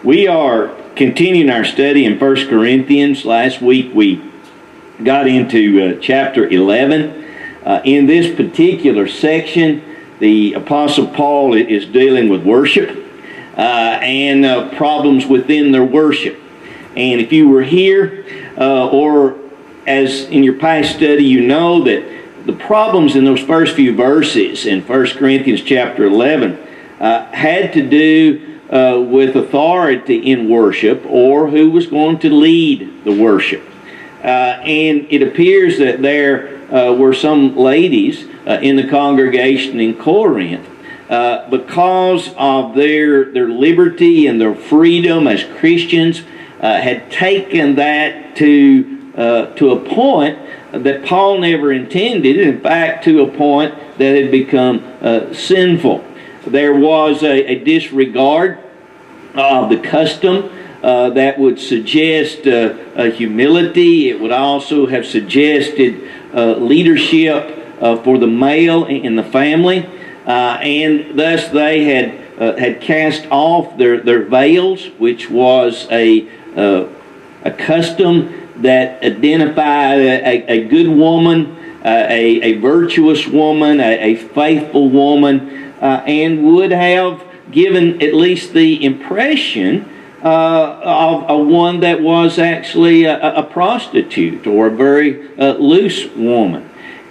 We are continuing our study in 1 Corinthians. Last week we got into chapter 11. In this particular section, the Apostle Paul is dealing with worship and problems within their worship. And if you were here, or as in your past study, you know that the problems in those first few verses in 1 Corinthians chapter 11 had to do with authority in worship, or who was going to lead the worship. And it appears that there were some ladies in the congregation in Corinth, because of their liberty and their freedom as Christians, had taken that to a point that Paul never intended, in fact, to a point that had become sinful. There was a disregard of the custom that would suggest humility. It would also have suggested leadership for the male in the family, and thus they had cast off their veils, which was a custom that identified a good woman, a virtuous woman, a faithful woman, and would have given at least the impression of one that was actually a prostitute or a very loose woman.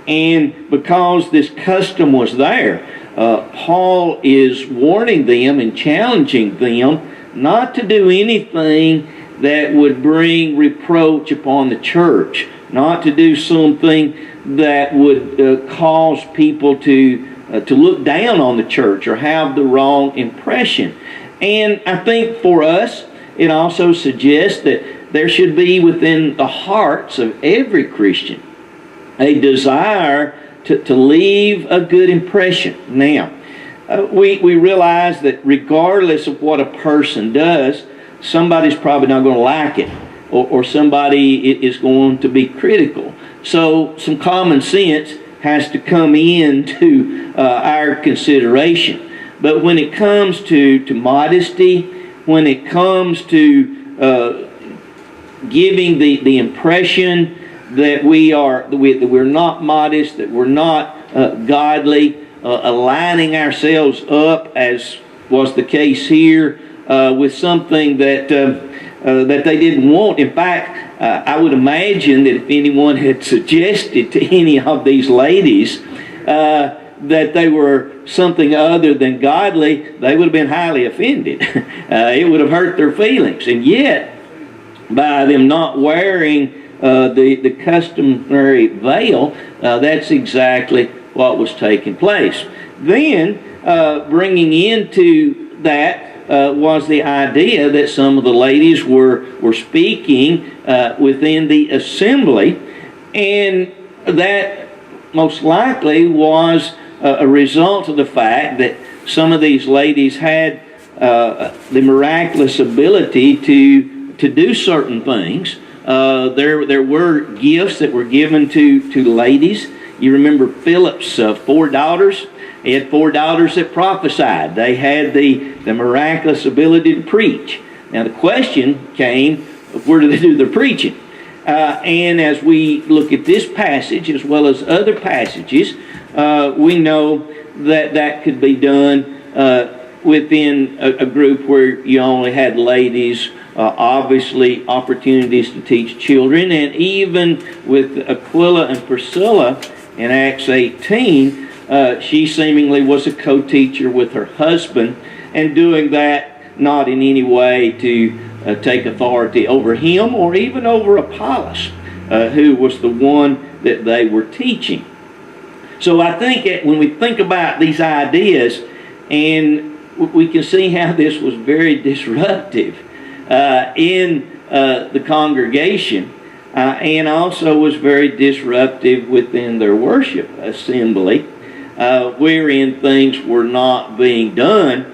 And because this custom was there, Paul is warning them and challenging them not to do anything that would bring reproach upon the church, not to do something that would cause people to look down on the church or have the wrong impression. And I think for us, it also suggests that there should be within the hearts of every Christian a desire to leave a good impression. Now, we realize that regardless of what a person does, somebody's probably not going to like it, or somebody is going to be critical. So some common sense has to come into our consideration. But when it comes to modesty, when it comes to giving the impression that we're not modest, that we're not godly, aligning ourselves up, as was the case here, with something that they didn't want. In fact, I would imagine that if anyone had suggested to any of these ladies that they were something other than godly, they would have been highly offended. It would have hurt their feelings. And yet, by them not wearing the customary veil, that's exactly what was taking place. Then, bringing into that was the idea that some of the ladies were speaking within the assembly, and that most likely was a result of the fact that some of these ladies had the miraculous ability to do certain things. There were gifts that were given to ladies. You remember Philip's 4 daughters? He had 4 daughters that prophesied. They had the miraculous ability to preach. Now the question came, where do they do their preaching? And as we look at this passage as well as other passages, we know that could be done within a group where you only had ladies, obviously opportunities to teach children, and even with Aquila and Priscilla in Acts 18, she seemingly was a co-teacher with her husband, and doing that not in any way to take authority over him or even over Apollos, who was the one that they were teaching. So I think when we think about these ideas, and we can see how this was very disruptive in the congregation, and also was very disruptive within their worship assembly, wherein things were not being done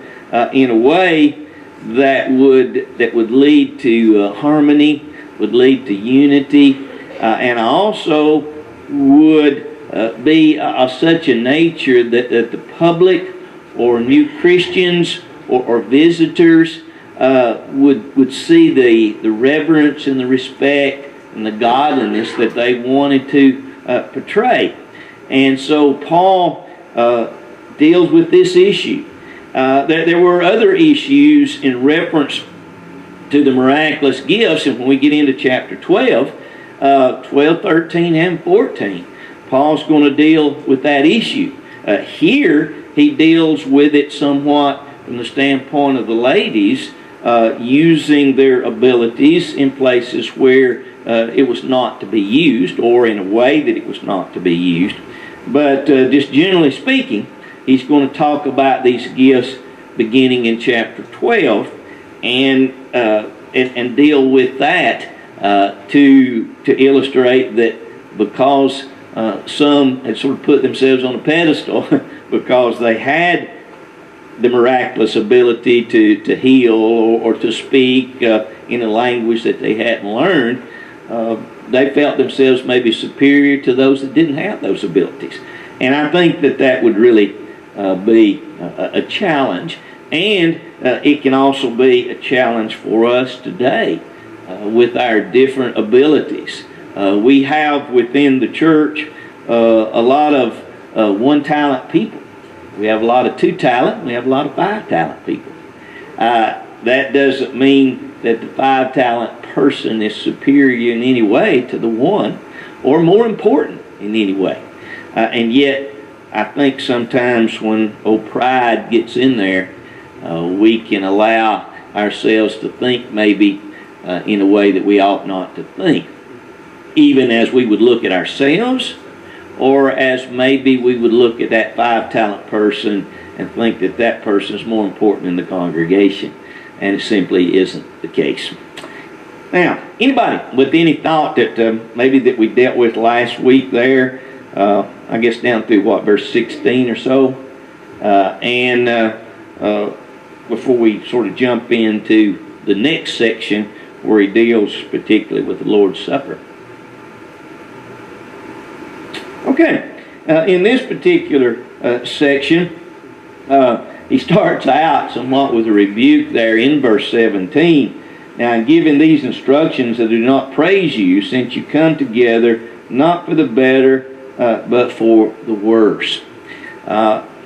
in a way that would lead to harmony, would lead to unity, and also would be of such a nature that the public or new Christians or visitors would see the reverence and the respect and the godliness that they wanted to portray. And so Paul deals with this issue. There were other issues in reference to the miraculous gifts, and when we get into chapter 12, 13, and 14, Paul's going to deal with that issue. Here, he deals with it somewhat from the standpoint of the ladies using their abilities in places where it was not to be used, or in a way that it was not to be used. But just generally speaking, he's going to talk about these gifts beginning in chapter 12 and deal with that to illustrate that because some had sort of put themselves on a pedestal because they had the miraculous ability to heal or to speak in a language that they hadn't learned, they felt themselves maybe superior to those that didn't have those abilities. And I think that would really be a challenge. And it can also be a challenge for us today with our different abilities. We have within the church a lot of one-talent people. We have a lot of two-talent. We have a lot of five-talent people. That doesn't mean that the five-talent person is superior in any way to the one, or more important in any way. And yet, I think sometimes when pride gets in there, we can allow ourselves to think maybe in a way that we ought not to think, even as we would look at ourselves, or as maybe we would look at that five-talent person and think that that person is more important in the congregation, and it simply isn't the case. Now, anybody with any thought that maybe that we dealt with last week there, I guess down through verse 16 or so, before we sort of jump into the next section where he deals particularly with the Lord's Supper. Okay, in this particular section, he starts out somewhat with a rebuke there in verse 17. Now, in giving these instructions, I do not praise you, since you come together not for the better, but for the worse.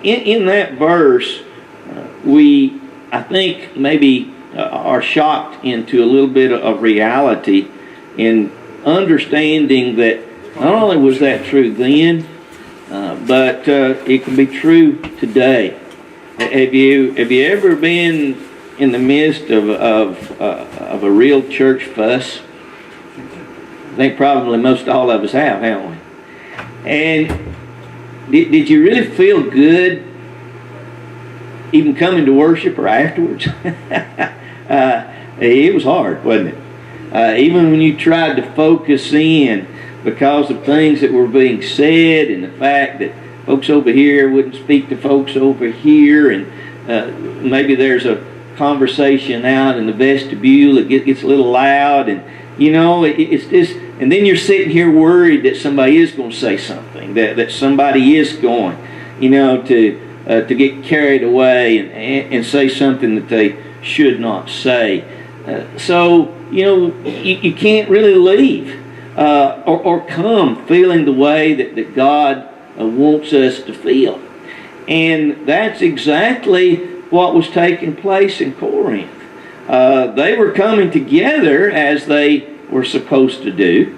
In that verse, we, I think, maybe are shocked into a little bit of reality in understanding that not only was that true then, but it can be true today. Have you ever been in the midst of a real church fuss? I think probably most all of us have, haven't we? And did you really feel good even coming to worship or afterwards? It was hard, wasn't it? Even when you tried to focus in because of things that were being said and the fact that folks over here wouldn't speak to folks over here, and maybe there's a conversation out in the vestibule that gets a little loud, and it's just, and then you're sitting here worried that somebody is going to say something, that somebody is going, to get carried away and say something that they should not say. So you can't really leave or come feeling the way that God wants us to feel. And that's exactly what was taking place in Corinth. They were coming together as they were supposed to do,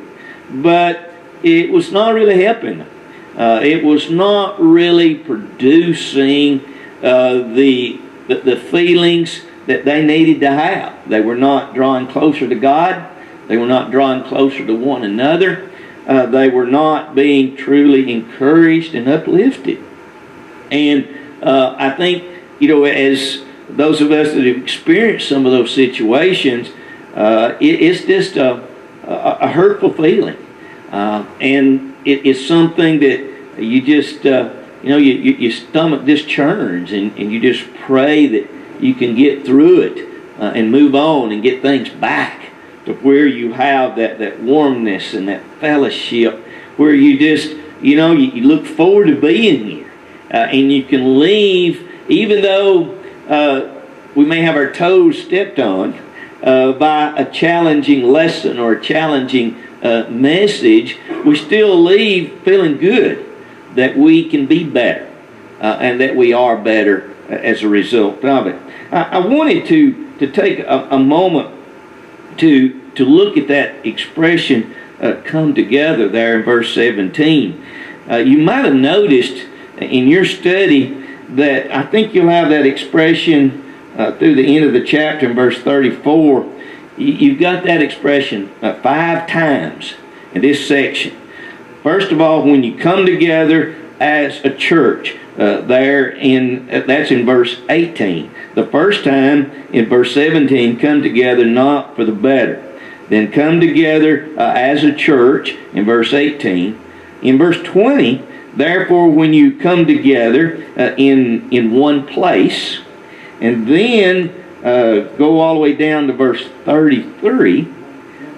but it was not really helping them. It was not really producing the feelings that they needed to have. They were not drawing closer to God. They were not drawing closer to one another. They were not being truly encouraged and uplifted. And I think, as those of us that have experienced some of those situations, it's just a hurtful feeling. And it is something that you just, your stomach just churns, and you just pray that you can get through it and move on and get things back to where you have that warmness and that fellowship, where you just, you look forward to being here. And you can leave, even though we may have our toes stepped on by a challenging lesson or a challenging message, we still leave feeling good that we can be better and that we are better as a result of it. I wanted to take a moment to look at that expression, come together, there in verse 17. You might have noticed in your study that I think you'll have that expression through the end of the chapter in verse 34. You've got that expression 5 times in this section. First of all, when you come together as a church, that's in verse 18. The first time in verse 17, come together not for the better. Then come together as a church in verse 18. In verse 20, therefore when you come together in one place, and then go all the way down to verse 33,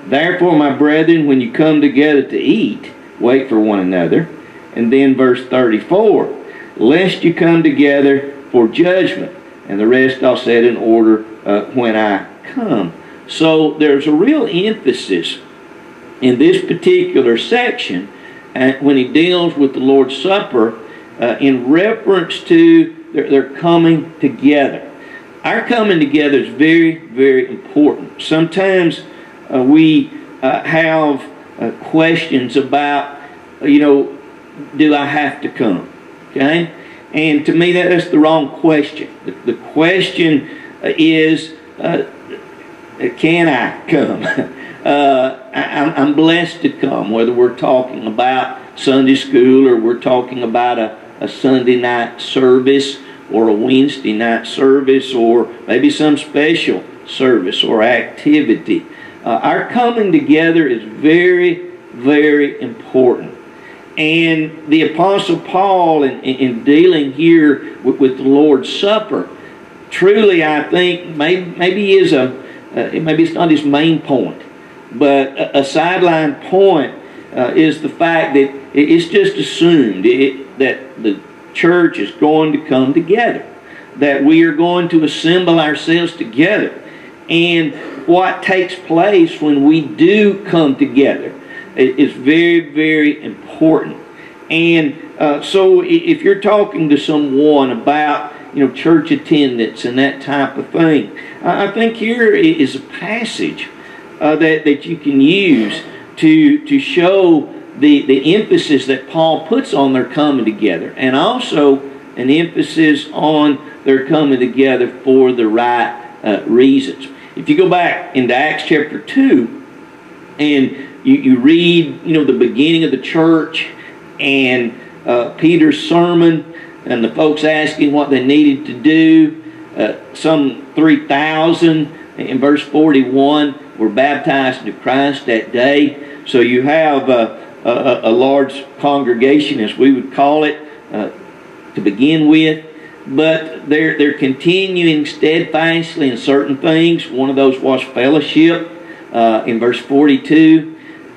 therefore my brethren, when you come together to eat, wait for one another. And then verse 34, lest you come together for judgment. And the rest I'll set in order when I come. So there's a real emphasis in this particular section when he deals with the Lord's Supper in reference to their coming together. Our coming together is very, very important. Sometimes we have questions about, do I have to come? Okay? And to me, that's the wrong question. The question is, can I come? I'm blessed to come, whether we're talking about Sunday school or we're talking about a Sunday night service or a Wednesday night service or maybe some special service or activity. Our coming together is very, very important. And the Apostle Paul, in dealing here with the Lord's Supper, truly I think maybe it's not his main point, but a sideline point is the fact that it's just assumed that the church is going to come together, that we are going to assemble ourselves together. And what takes place when we do come together is very, very important. And so if you're talking to someone about church attendance and that type of thing, I think here is a passage that you can use to show the emphasis that Paul puts on their coming together, and also an emphasis on their coming together for the right reasons. If you go back into Acts chapter 2 and you read the beginning of the church and Peter's sermon and the folks asking what they needed to do, some 3,000 in verse 41 were baptized into Christ that day. So you have a large congregation, as we would call it, to begin with. But they're continuing steadfastly in certain things. One of those was fellowship in verse 42.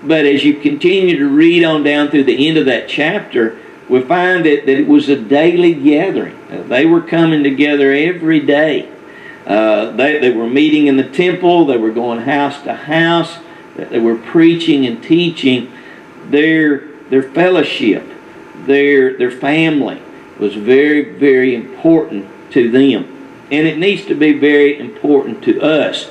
But as you continue to read on down through the end of that chapter, we find that it was a daily gathering. They were coming together every day. They were meeting in the temple. They were going house to house. They were preaching and teaching. Their fellowship, their family was very, very important to them. And it needs to be very important to us.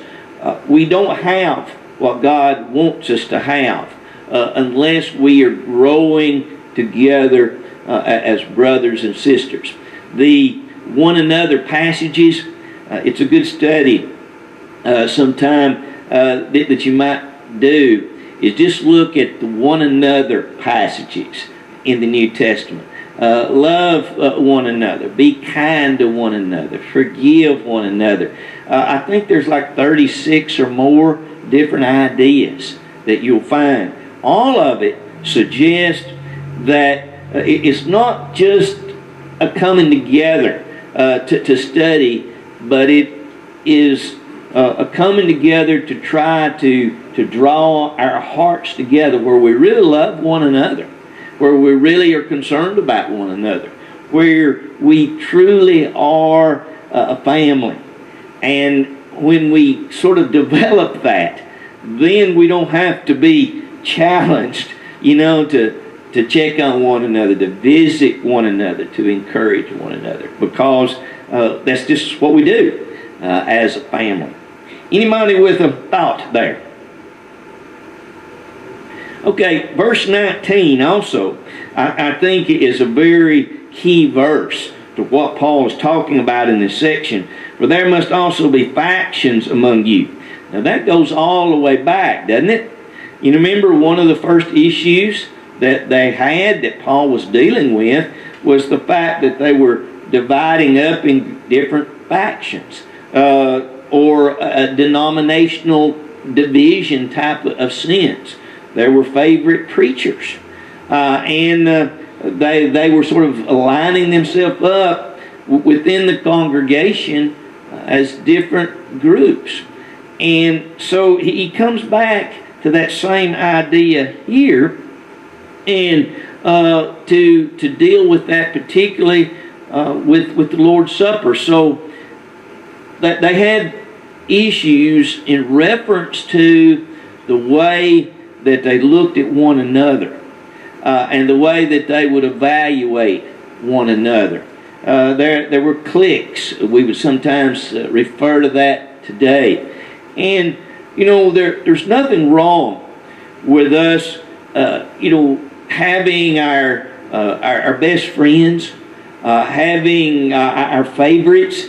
We don't have what God wants us to have unless we are growing together as brothers and sisters. The one another passages, it's a good study sometime that you might do, is just look at the one another passages in the New Testament. Love one another. Be kind to one another. Forgive one another. I think there's like 36 or more different ideas that you'll find. All of it suggests that it's not just a coming together to study, but it is a coming together to try to draw our hearts together where we really love one another, where we really are concerned about one another, where we truly are a family. And when we sort of develop that, then we don't have to be challenged, to check on one another, to visit one another, to encourage one another, because that's just what we do as a family. Anybody with a thought there? Okay, verse 19 also, I think is a very key verse to what Paul is talking about in this section. For there must also be factions among you. Now that goes all the way back, doesn't it? You remember one of the first issues that they had, that Paul was dealing with, was the fact that they were dividing up in different factions, or a denominational division type of sins. There were favorite preachers, and they were sort of aligning themselves up within the congregation as different groups. And so he comes back to that same idea here, and to deal with that particularly with the Lord's Supper. So that they had issues in reference to the way that they looked at one another, and the way that they would evaluate one another. There were cliques. We would sometimes refer to that today. And, there's nothing wrong with us, having our best friends, having our favorites.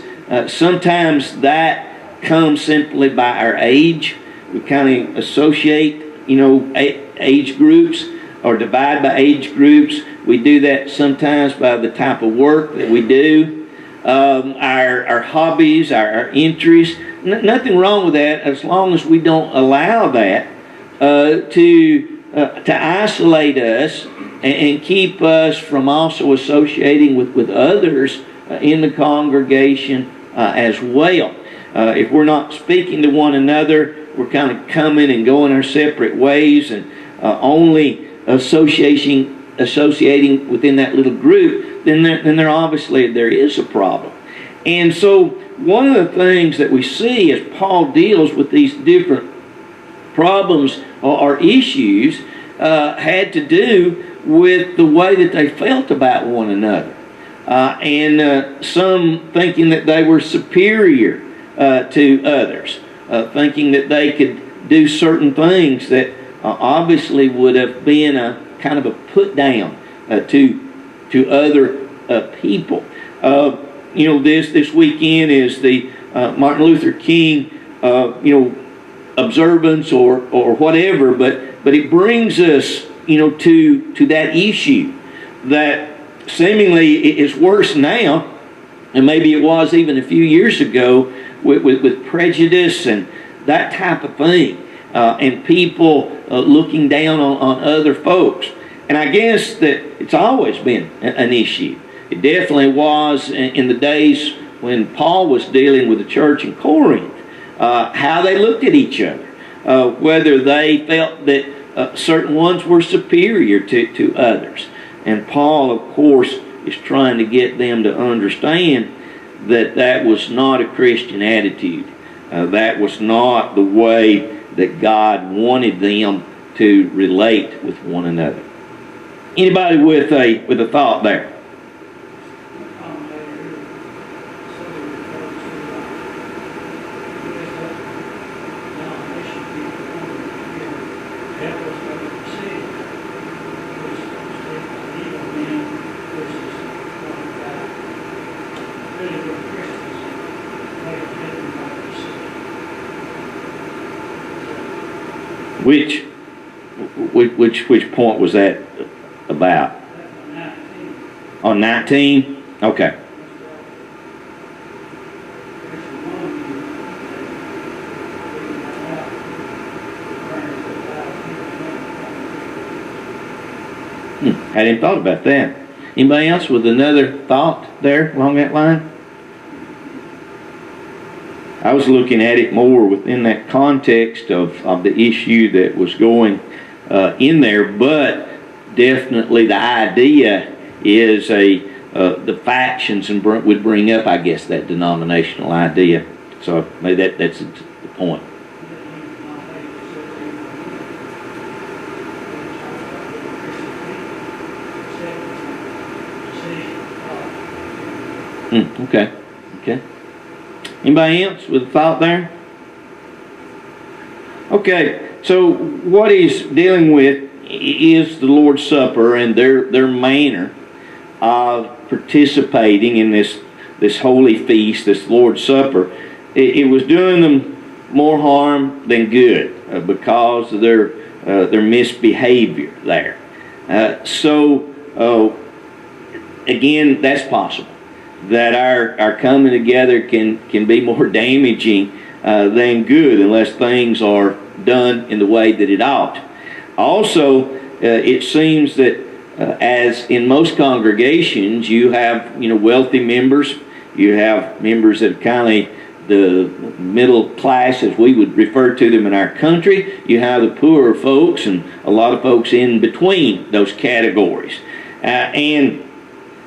Sometimes that comes simply by our age. We kind of associate, age groups, or divide by age groups. We do that sometimes by the type of work that we do, our hobbies, our interests. Nothing wrong with that, as long as we don't allow that to isolate us and keep us from also associating with others in the congregation as well. If we're not speaking to one another, we're kind of coming and going our separate ways, and only associating within that little group, then there obviously there is a problem. And so one of the things that we see as Paul deals with these different problems or issues had to do with the way that they felt about one another, and some thinking that they were superior to others, thinking that they could do certain things that obviously would have been a kind of a put down to other people. This weekend is the Martin Luther King observance or whatever, but it brings us to that issue that seemingly is worse now, and maybe it was even a few years ago, with prejudice and that type of thing, and people looking down on other folks. And I guess that it's always been an issue. It definitely was in the days when Paul was dealing with the church in Corinth, how they looked at each other, whether they felt that certain ones were superior to others. And Paul, of course, is trying to get them to understand that was not a Christian attitude. That was not the way that God wanted them to relate with one another. Anybody with a thought there? Which point was that about? On 19? Okay. Hadn't thought about that. Anybody else with another thought there along that line? I was looking at it more within that context of the issue that was going in there, but definitely the idea is the factions and would bring up, I guess, that denominational idea So maybe that's the point. Okay. Anybody else with a thought there? Okay, so what he's dealing with is the Lord's Supper and their manner of participating in this holy feast, this Lord's Supper. It was doing them more harm than good because of their misbehavior there. Again, that's possible, that our coming together can be more damaging than good unless things are done in the way that it ought. Also, it seems that as in most congregations, you have wealthy members, you have members that are kind of the middle class, as we would refer to them in our country. You have the poorer folks and a lot of folks in between those categories. And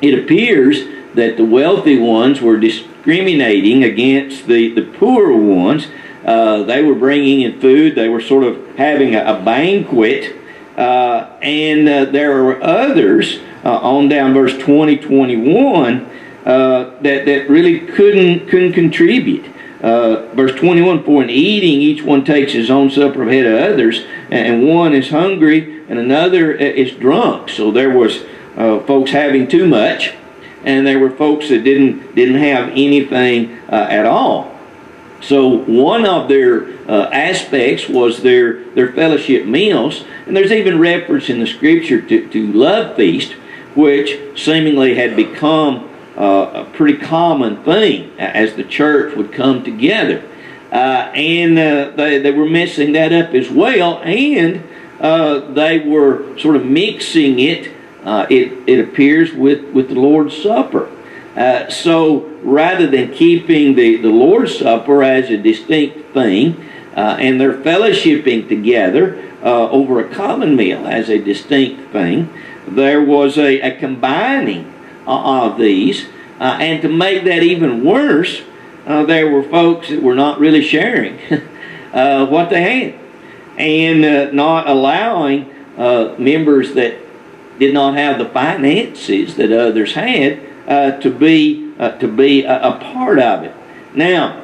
it appears that the wealthy ones were discriminating against the poorer ones. They were bringing in food. They were sort of having a banquet. And there were others, on down verse 20, 21, that really couldn't contribute. Verse 21, for in eating, each one takes his own supper ahead of others, and one is hungry and another is drunk. So there was folks having too much, and there were folks that didn't have anything at all. So one of their aspects was their fellowship meals, and there's even reference in the Scripture to love feast, which seemingly had become a pretty common thing as the church would come together. And they were messing that up as well, and they were sort of mixing it, it appears, with the Lord's Supper. So rather than keeping the Lord's Supper as a distinct thing, and their fellowshipping together over a common meal as a distinct thing, there was a combining of these. And to make that even worse, there were folks that were not really sharing what they had, and not allowing members that did not have the finances that others had to be a part of it. Now,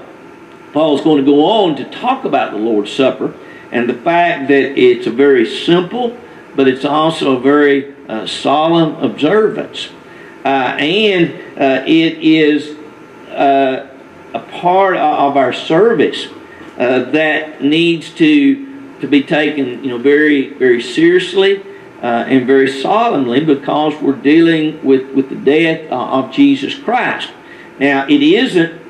Paul's going to go on to talk about the Lord's Supper and the fact that it's a very simple, but it's also a very solemn observance. And it is a part of our service that needs to be taken, very, very seriously and very solemnly, because we're dealing with the death of Jesus Christ. Now, it isn't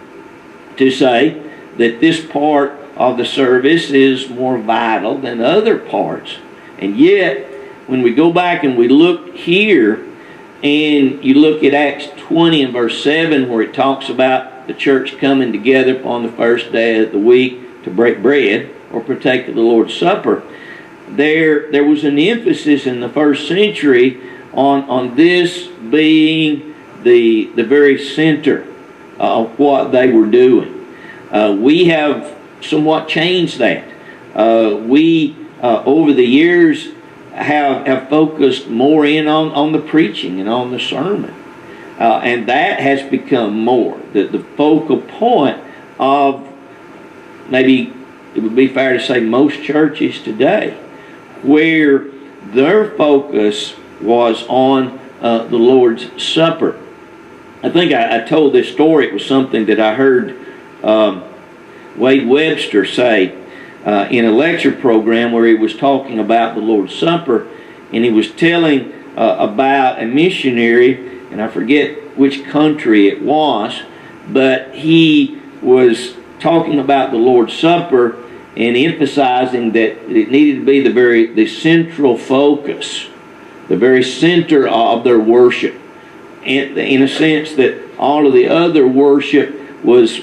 to say that this part of the service is more vital than other parts. And yet, when we go back and we look here, and you look at Acts 20 and verse 7, where it talks about the church coming together upon the first day of the week to break bread or partake of the Lord's Supper, there was an emphasis in the first century on this being the very center of what they were doing. We have somewhat changed that. We, over the years, have focused more in on the preaching and on the sermon. And that has become more the focal point of, maybe it would be fair to say, most churches today, where their focus was on the Lord's Supper. I think I told this story. It was something that I heard Wade Webster say in a lecture program where he was talking about the Lord's Supper, and he was telling about a missionary, and I forget which country it was, but he was talking about the Lord's Supper and emphasizing that it needed to be the central focus, the very center of their worship, and in a sense that all of the other worship was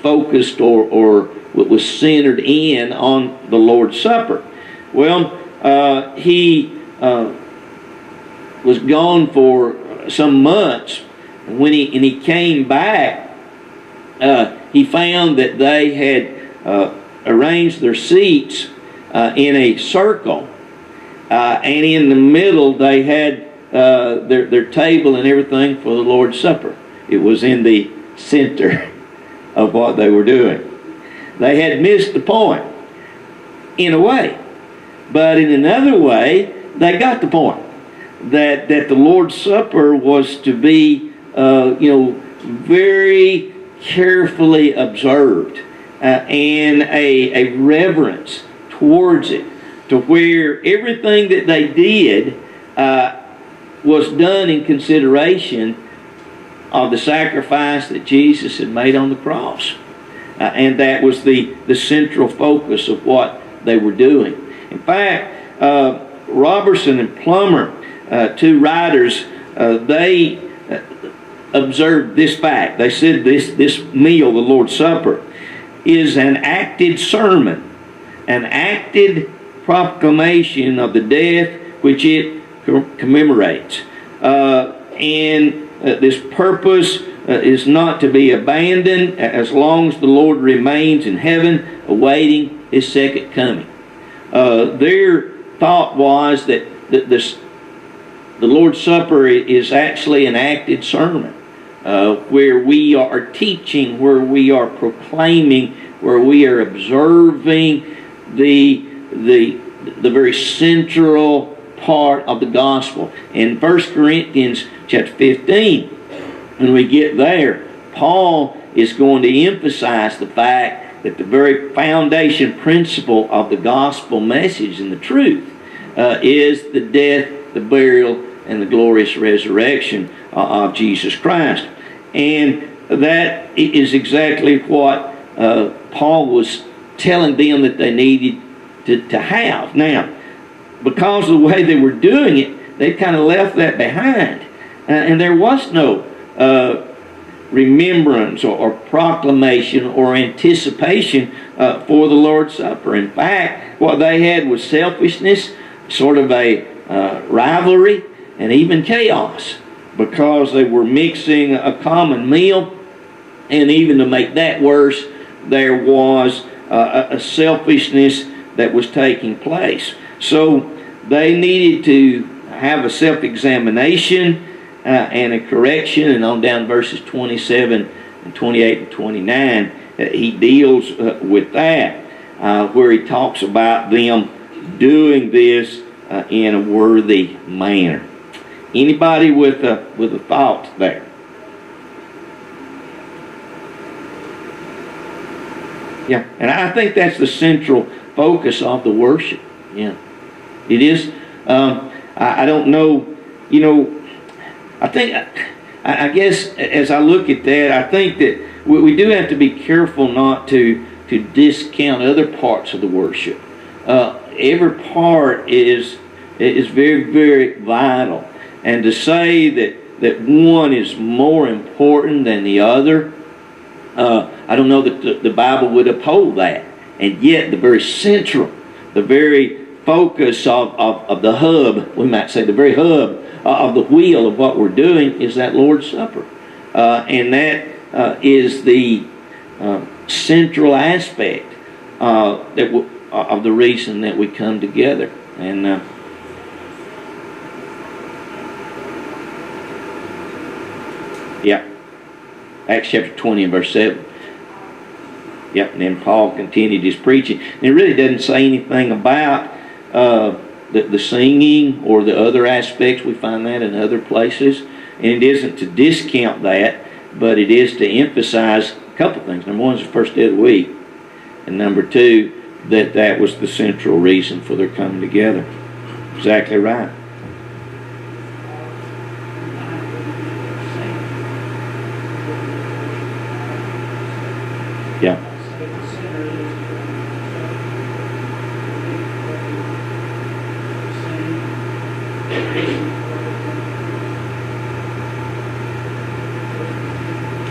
focused or was centered in on the Lord's Supper. Well, he was gone for some months, and when he came back, he found that they had arranged their seats in a circle, and in the middle they had their table and everything for the Lord's Supper. It was in the center of what they were doing. They had missed the point, in a way. But in another way, they got the point. That the Lord's Supper was to be, very carefully observed, and a reverence towards it, to where everything that they did was done in consideration of the sacrifice that Jesus had made on the cross. And that was the central focus of what they were doing. In fact, Robertson and Plummer, two writers, they observed this fact. They said this meal, the Lord's Supper, is an acted sermon, an acted proclamation of the death which it commemorates. And this purpose is not to be abandoned as long as the Lord remains in heaven awaiting His second coming. Their thought was that the Lord's Supper is actually an acted sermon, where we are teaching, where we are proclaiming, where we are observing the very central part of the gospel. In 1 Corinthians chapter 15, when we get there, Paul is going to emphasize the fact that the very foundation principle of the gospel message and the truth is the death, the burial, and the glorious resurrection of Jesus Christ. And that is exactly what Paul was telling them that they needed to have. Now, because of the way they were doing it, they kind of left that behind. And there was no remembrance or proclamation or anticipation for the Lord's Supper. In fact, what they had was selfishness, sort of a rivalry, and even chaos, because they were mixing a common meal. And even to make that worse, there was a selfishness that was taking place. So they needed to have a self-examination and a correction. And on down verses 27 and 28 and 29, he deals with that, where he talks about them doing this in a worthy manner. Anybody with a thought there? Yeah, and I think that's the central focus of the worship. Yeah, it is. I don't know. I guess as I look at that, I think that we do have to be careful not to discount other parts of the worship. Every part is very, very vital, and to say that one is more important than the other, I don't know that the Bible would uphold that. And yet the very central, the very focus of the hub, we might say the very hub of the wheel of what we're doing is that Lord's Supper. And that is the central aspect of the reason that we come together. And Acts chapter 20 and verse 7. Yep, and then Paul continued his preaching. And it really doesn't say anything about the singing or the other aspects. We find that in other places. And it isn't to discount that, but it is to emphasize a couple things. Number one is the first day of the week. And number two, that was the central reason for their coming together. Exactly right. Yeah.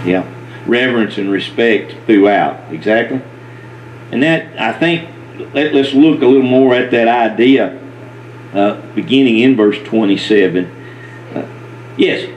Yeah. Reverence and respect throughout. Exactly. And that, I think, let's look a little more at that idea beginning in verse 27. Yes.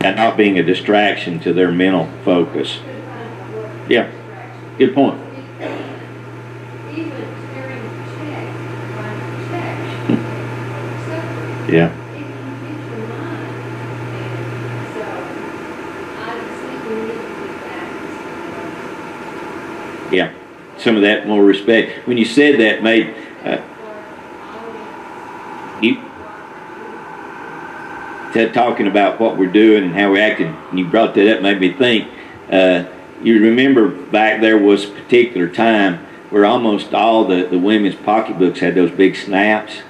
And not being a distraction to their mental focus. Yeah, good point. Yeah. Yeah, some of that more respect. When you said that, made you talking about what we're doing and how we acted, and you brought that up, made me think. You remember back there was a particular time where almost all the women's pocketbooks had those big snaps.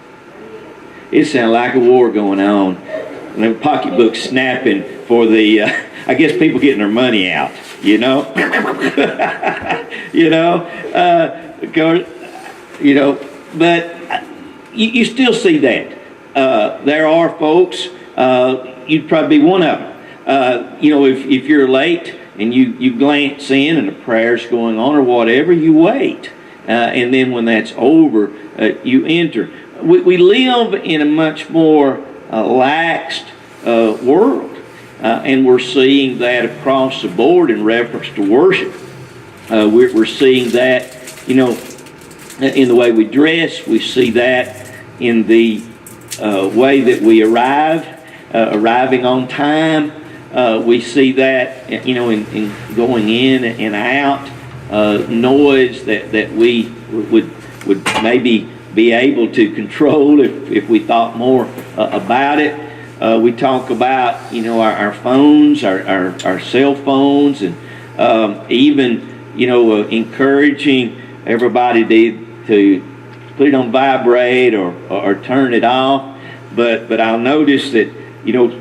It sounded like a war going on. And the pocketbooks snapping for the, I guess people getting their money out, you know? But you still see that. There are folks, you'd probably be one of them. If you're late and you glance in and the prayer's going on or whatever, you wait. And then when that's over, you enter. We live in a much more laxed world, and we're seeing that across the board in reference to worship. We're seeing that, in the way we dress. We see that in the way that we arriving on time. We see that, in going in and out, noise that we would maybe be able to control if we thought more about it. We talk about, our phones, our cell phones, and even, encouraging everybody to put it on vibrate or turn it off. But I'll notice that,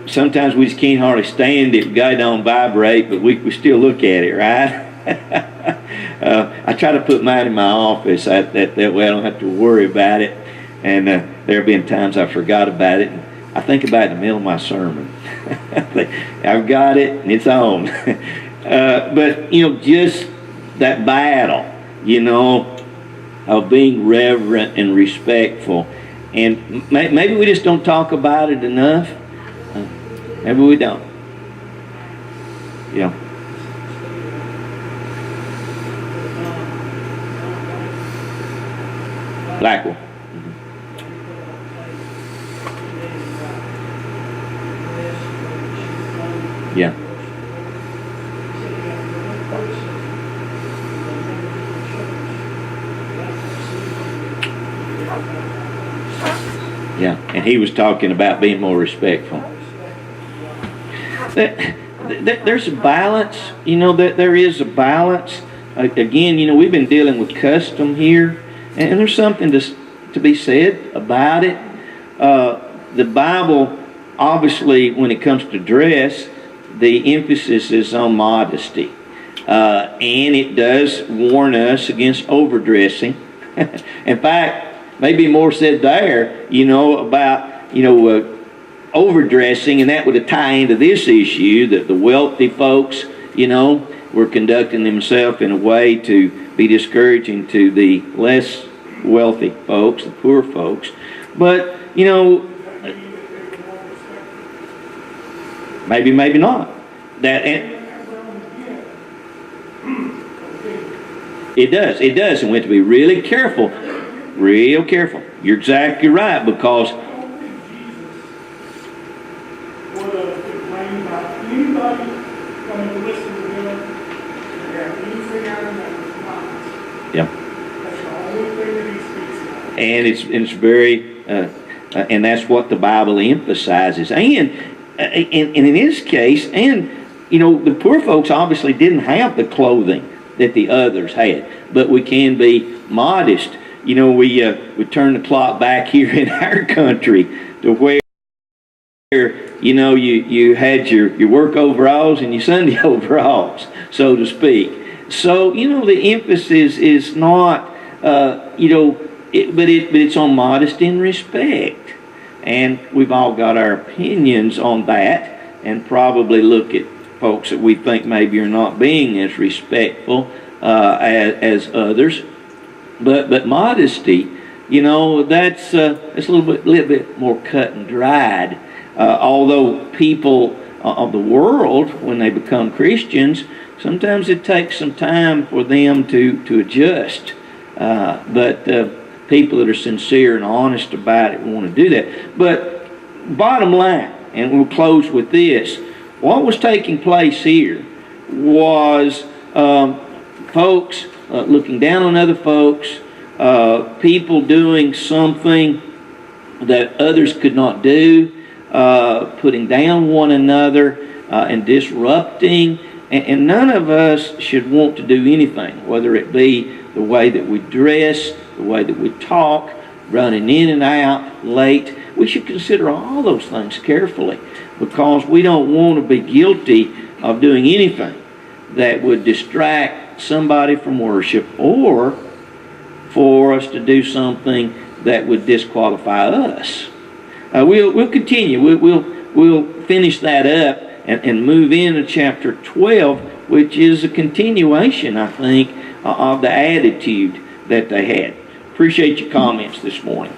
sometimes we just can't hardly stand it. We got it on vibrate, but we still look at it, right? I try to put mine in my office. That way I don't have to worry about it. And there have been times I forgot about it. I think about it in the middle of my sermon. I've got it and it's on. But, just that battle, of being reverent and respectful. And maybe we just don't talk about it enough. Maybe we don't. Yeah. Blackwell. Yeah. Yeah, and he was talking about being more respectful. There's a balance, that there is a balance. Again, we've been dealing with custom here, and there's something to be said about it. The Bible, obviously, when it comes to dress, the emphasis is on modesty. And it does warn us against overdressing. In fact, maybe more said there, about, overdressing, and that would tie into this issue that the wealthy folks, were conducting themselves in a way to be discouraging to the less wealthy folks, the poor folks. But, maybe not. It does, and we have to be really careful, real careful. You're exactly right, because anybody coming to listen to them, they have anything out of them, yeah. that's the only thing that he speaks about. And it's very, and that's what the Bible emphasizes. And in this case, and the poor folks obviously didn't have the clothing that the others had, but we can be modest. We turn the clock back here in our country to where you had your work overalls and your Sunday overalls, so to speak. So the emphasis is not but it's on modesty and respect, and we've all got our opinions on that, and probably look at folks that we think maybe are not being as respectful as others. But modesty, that's a little bit more cut and dried. Although people of the world, when they become Christians, sometimes it takes some time for them to adjust. But people that are sincere and honest about it want to do that. But bottom line, and we'll close with this, what was taking place here was folks looking down on other folks, people doing something that others could not do, putting down one another and disrupting. And none of us should want to do anything, whether it be the way that we dress, the way that we talk, running in and out late. We should consider all those things carefully, because we don't want to be guilty of doing anything that would distract somebody from worship, or for us to do something that would disqualify us. We'll continue. We'll finish that up and move into chapter 12, which is a continuation, I think, of the attitude that they had. Appreciate your comments this morning.